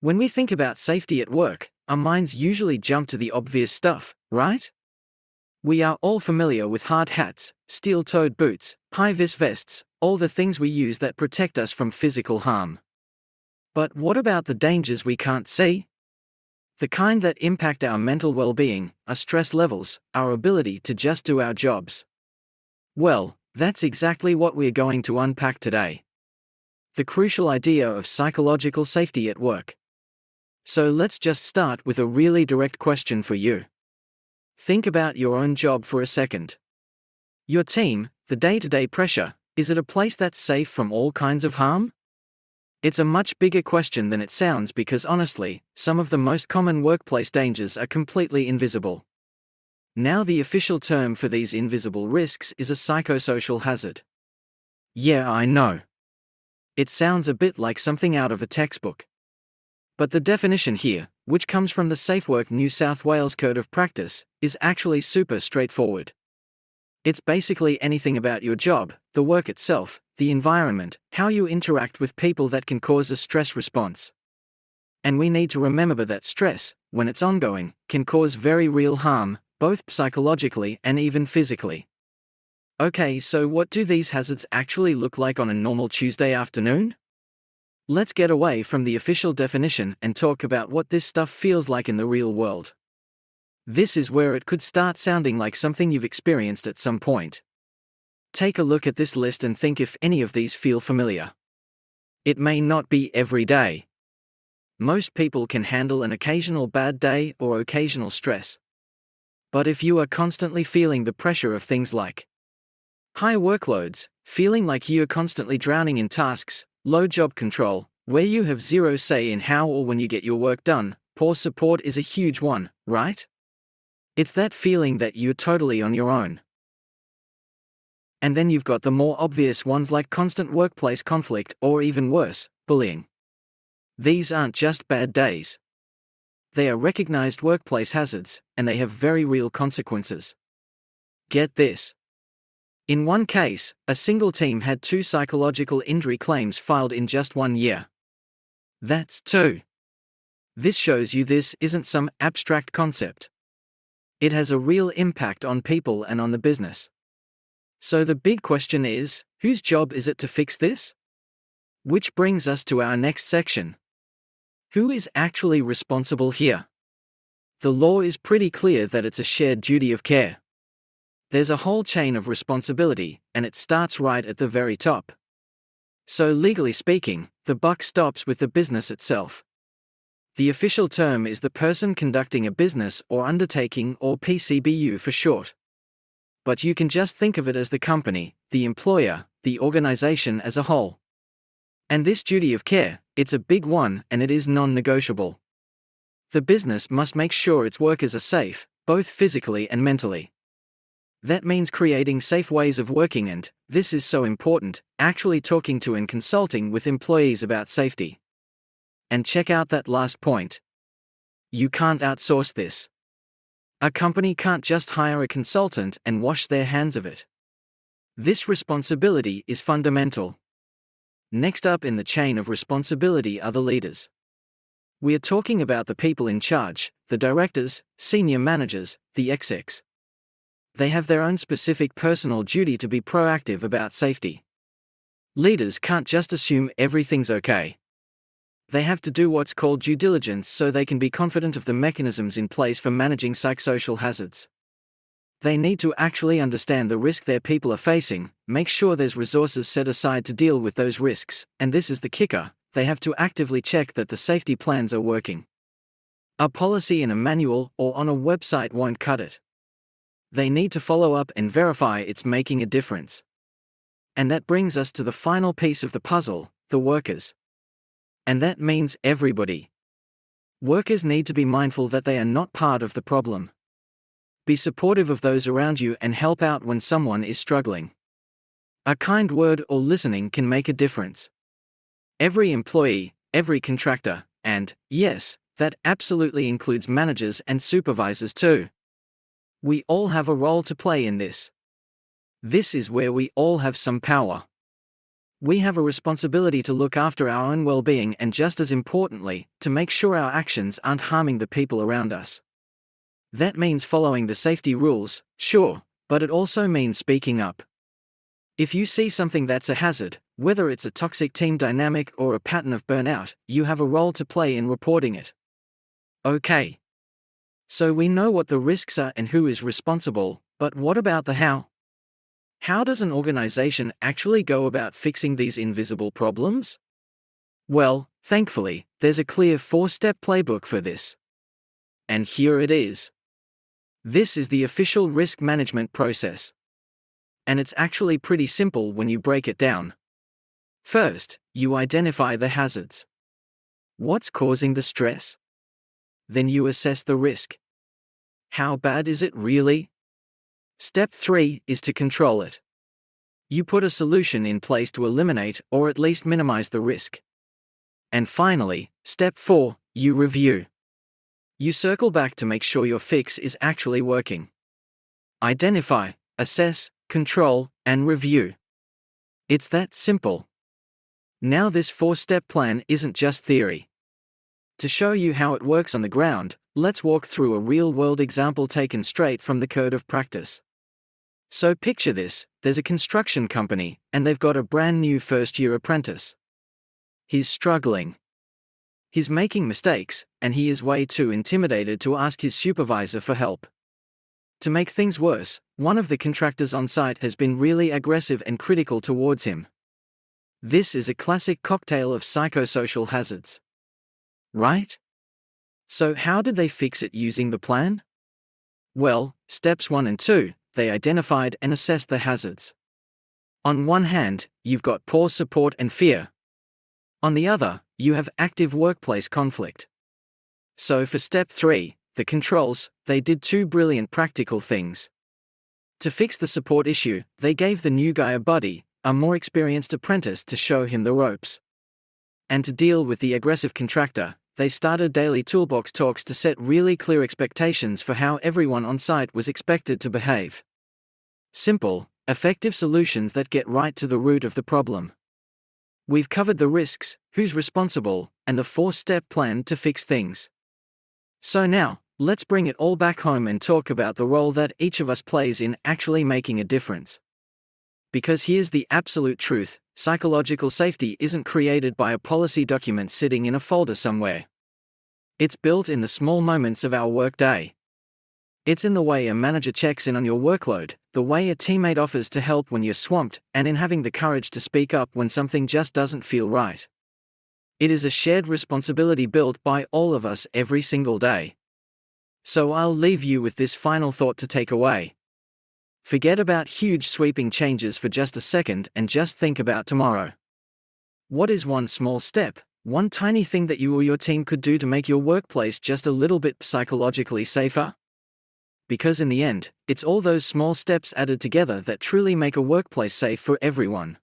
When we think about safety at work, our minds usually jump to the obvious stuff, right? We are all familiar with hard hats, steel-toed boots, high-vis vests, all the things we use that protect us from physical harm. But what about the dangers we can't see? The kind that impact our mental well-being, our stress levels, our ability to just do our jobs. Well, that's exactly what we're going to unpack today. The crucial idea of psychological safety at work. So let's just start with a really direct question for you. Think about your own job for a second. Your team, the day-to-day pressure, is it a place that's safe from all kinds of harm? It's a much bigger question than it sounds because honestly, some of the most common workplace dangers are completely invisible. Now the official term for these invisible risks is a psychosocial hazard. Yeah, I know. It sounds a bit like something out of a textbook. But the definition here, which comes from the SafeWork New South Wales Code of Practice, is actually super straightforward. It's basically anything about your job, the work itself, the environment, how you interact with people that can cause a stress response. And we need to remember that stress, when it's ongoing, can cause very real harm, both psychologically and even physically. Okay, so what do these hazards actually look like on a normal Tuesday afternoon? Let's get away from the official definition and talk about what this stuff feels like in the real world. This is where it could start sounding like something you've experienced at some point. Take a look at this list and think if any of these feel familiar. It may not be every day. Most people can handle an occasional bad day or occasional stress. But if you are constantly feeling the pressure of things like high workloads, feeling like you're constantly drowning in tasks, low job control, where you have zero say in how or when you get your work done, poor support is a huge one, right? It's that feeling that you're totally on your own. And then you've got the more obvious ones like constant workplace conflict or even worse, bullying. These aren't just bad days. They are recognized workplace hazards, and they have very real consequences. Get this. In one case, a single team had 2 psychological injury claims filed in just 1 year. That's 2. This shows you this isn't some abstract concept. It has a real impact on people and on the business. So the big question is, whose job is it to fix this? Which brings us to our next section. Who is actually responsible here? The law is pretty clear that it's a shared duty of care. There's a whole chain of responsibility, and it starts right at the very top. So legally speaking, the buck stops with the business itself. The official term is the person conducting a business or undertaking, or PCBU for short. But you can just think of it as the company, the employer, the organization as a whole. And this duty of care, it's a big one and it is non-negotiable. The business must make sure its workers are safe, both physically and mentally. That means creating safe ways of working and, this is so important, actually talking to and consulting with employees about safety. And check out that last point. You can't outsource this. A company can't just hire a consultant and wash their hands of it. This responsibility is fundamental. Next up in the chain of responsibility are the leaders. We are talking about the people in charge, the directors, senior managers, the execs. They have their own specific personal duty to be proactive about safety. Leaders can't just assume everything's okay. They have to do what's called due diligence so they can be confident of the mechanisms in place for managing psychosocial hazards. They need to actually understand the risk their people are facing, make sure there's resources set aside to deal with those risks, and this is the kicker, they have to actively check that the safety plans are working. A policy in a manual or on a website won't cut it. They need to follow up and verify it's making a difference. And that brings us to the final piece of the puzzle, the workers. And that means everybody. Workers need to be mindful that they are not part of the problem. Be supportive of those around you and help out when someone is struggling. A kind word or listening can make a difference. Every employee, every contractor, and, yes, that absolutely includes managers and supervisors too. We all have a role to play in this. This is where we all have some power. We have a responsibility to look after our own well-being and, just as importantly, to make sure our actions aren't harming the people around us. That means following the safety rules, sure, but it also means speaking up. If you see something that's a hazard, whether it's a toxic team dynamic or a pattern of burnout, you have a role to play in reporting it. Okay. So we know what the risks are and who is responsible, but what about the how? How does an organization actually go about fixing these invisible problems? Well, thankfully, there's a clear 4-step playbook for this. And here it is. This is the official risk management process. And it's actually pretty simple when you break it down. First, you identify the hazards. What's causing the stress? Then you assess the risk. How bad is it really? Step 3 is to control it. You put a solution in place to eliminate or at least minimize the risk. And finally, step 4, you review. You circle back to make sure your fix is actually working. Identify, assess, control, and review. It's that simple. Now this 4-step plan isn't just theory. To show you how it works on the ground, let's walk through a real-world example taken straight from the code of practice. So picture this, there's a construction company, and they've got a brand new first-year apprentice. He's struggling. He's making mistakes, and he is way too intimidated to ask his supervisor for help. To make things worse, one of the contractors on site has been really aggressive and critical towards him. This is a classic cocktail of psychosocial hazards. Right? So how did they fix it using the plan? Well, steps 1 and 2, they identified and assessed the hazards. On one hand, you've got poor support and fear. On the other, you have active workplace conflict. So for step 3, the controls, they did 2 brilliant practical things. To fix the support issue, they gave the new guy a buddy, a more experienced apprentice, to show him the ropes. And to deal with the aggressive contractor, they started daily toolbox talks to set really clear expectations for how everyone on site was expected to behave. Simple, effective solutions that get right to the root of the problem. We've covered the risks, who's responsible, and the 4-step plan to fix things. So now, let's bring it all back home and talk about the role that each of us plays in actually making a difference. Because here's the absolute truth, psychological safety isn't created by a policy document sitting in a folder somewhere. It's built in the small moments of our workday. It's in the way a manager checks in on your workload, the way a teammate offers to help when you're swamped, and in having the courage to speak up when something just doesn't feel right. It is a shared responsibility built by all of us every single day. So I'll leave you with this final thought to take away. Forget about huge sweeping changes for just a second and just think about tomorrow. What is one small step, one tiny thing that you or your team could do to make your workplace just a little bit psychologically safer? Because in the end, it's all those small steps added together that truly make a workplace safe for everyone.